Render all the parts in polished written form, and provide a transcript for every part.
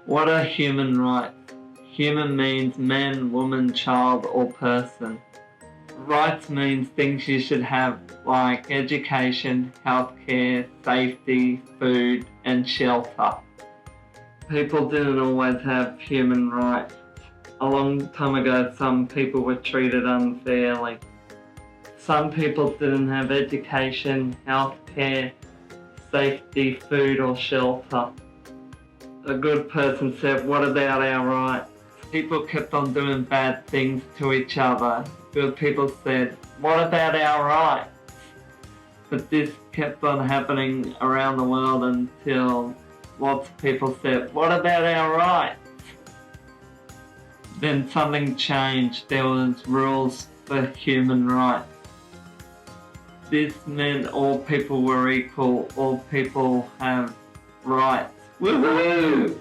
What are human rights? Human means man, woman, child, or person. Rights means things you should have like education, healthcare, safety, food, and shelter. People didn't always have human rights. A long time ago, some people were treated unfairly. Some people didn't have education, healthcare, safety, food, or shelter. A good person said, "What about our rights?" People kept on doing bad things to each other. Good people said, "What about our rights?" But this kept on happening around the world until lots of people said, "What about our rights?" Then something changed. There was rules for human rights. This meant all people were equal, all people have rights. Woohoo!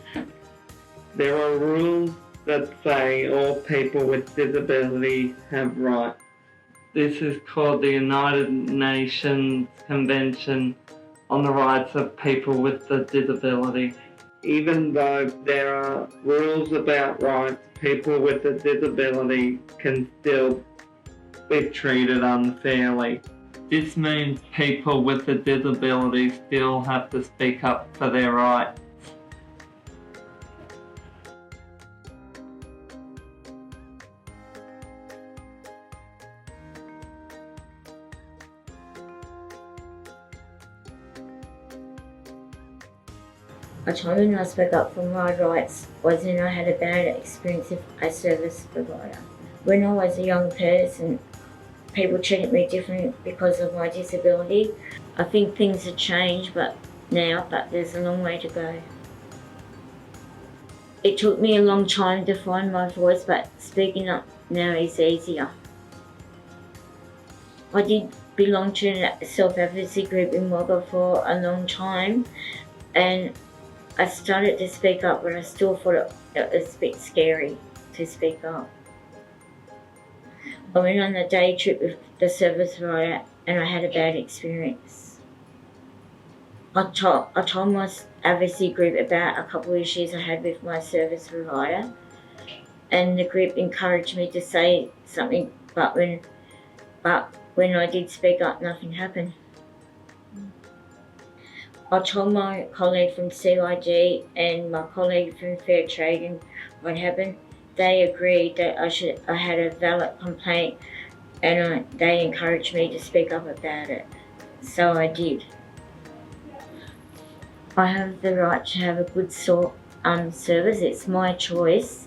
There are rules that say all people with disability have rights. This is called the United Nations Convention on the Rights of People with a Disability. Even though there are rules about rights, people with a disability can still be treated unfairly. This means people with a disability still have to speak up for their rights. A time when I spoke up for my rights was when I had a bad experience with a service provider. When I was a young person, people treated me different because of my disability. I think things have changed but there's a long way to go. It took me a long time to find my voice, but speaking up now is easier. I did belong to a self-advocacy group in Wagga for a long time, and I started to speak up, but I still thought it was a bit scary to speak up. I went on a day trip with the service provider and I had a bad experience. I told my advocacy group about a couple of issues I had with my service provider, and the group encouraged me to say something, but when I did speak up, nothing happened. I told my colleague from CIG and my colleague from Fair Trading what happened. They agreed that I had a valid complaint, and they encouraged me to speak up about it. So I did. I have the right to have a good service. It's my choice,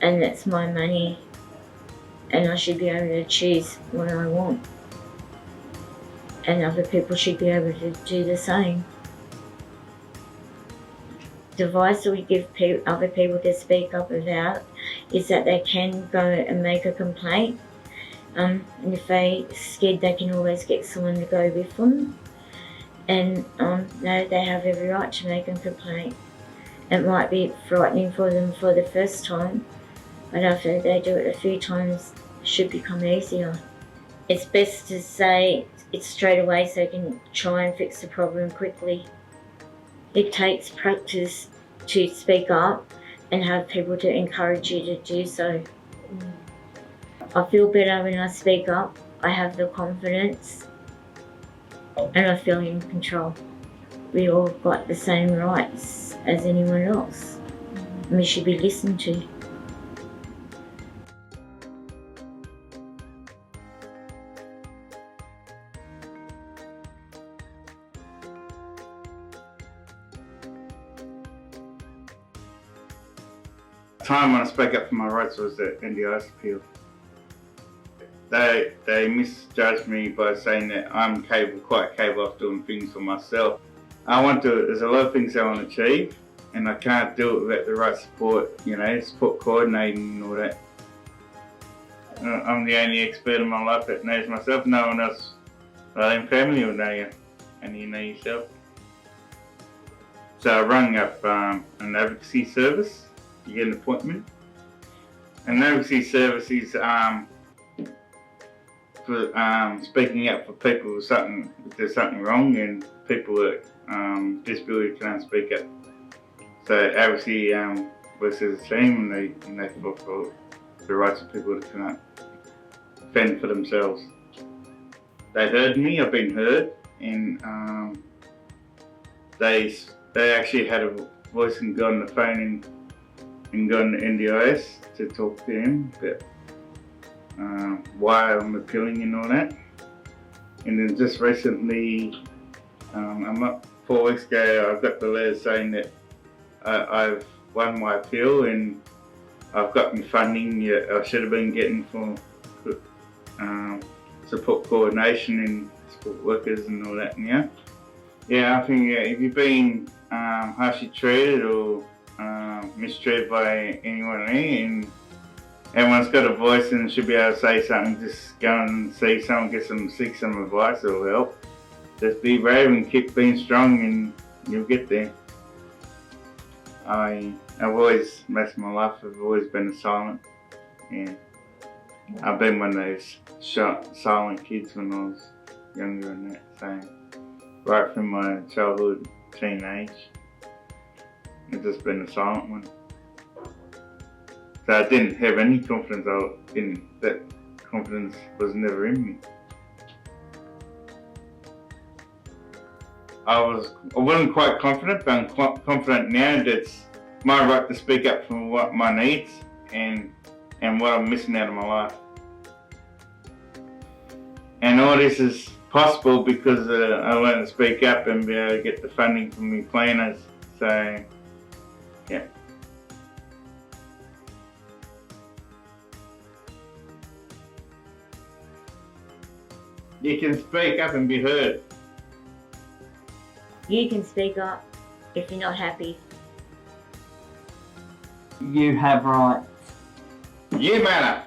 and it's my money, and I should be able to choose what I want. And other people should be able to do the same. The advice that we give other people to speak up about is that they can go and make a complaint. And if they're scared, they can always get someone to go with them. And know they have every right to make a complaint. It might be frightening for them for the first time, but after they do it a few times, it should become easier. It's best to say it straight away so you can try and fix the problem quickly. It takes practice to speak up and have people to encourage you to do so. I feel better when I speak up. I have the confidence and I feel in control. We all got the same rights as anyone else, and we should be listened to. The time when I spoke up for my rights was the NDIS appeal. They misjudged me by saying that I'm quite capable of doing things for myself. There's a lot of things I want to achieve, and I can't do it without the right support, support coordinating and all that. I'm the only expert in my life that knows myself. No one else, other than family, will know you, and you know yourself. So I rang up an advocacy service to get an appointment. An advocacy service is for speaking up for people if there's something wrong, and people with disability can't speak up. So obviously works as a team and they fought for the rights of people that cannot fend for themselves. They heard me, I've been heard, and they actually had a voice and got on the phone and got on the NDIS to talk to him about why I'm appealing and all that. And then just recently, 4 weeks ago, I got the letter saying that I've won my appeal and I've gotten funding I should have been getting for support coordination and support workers and all that now. Yeah, I think if you've been harshly treated or mistreated by anyone there, and everyone's got a voice and should be able to say something, just go and see someone, seek some advice or help. Just be brave and keep being strong and you'll get there. I've always, most of my life, I've always been silent. Yeah. I've been one of those silent kids when I was younger and that, so right from my childhood, teenage, I've just been a silent one. So I didn't have any confidence, that confidence was never in me. I wasn't quite confident, but I'm confident now that it's my right to speak up for what my needs and what I'm missing out of my life. And all this is possible because I learned to speak up and be able to get the funding from my planners. So, yeah. You can speak up and be heard. You can speak up if you're not happy. You have rights. You matter.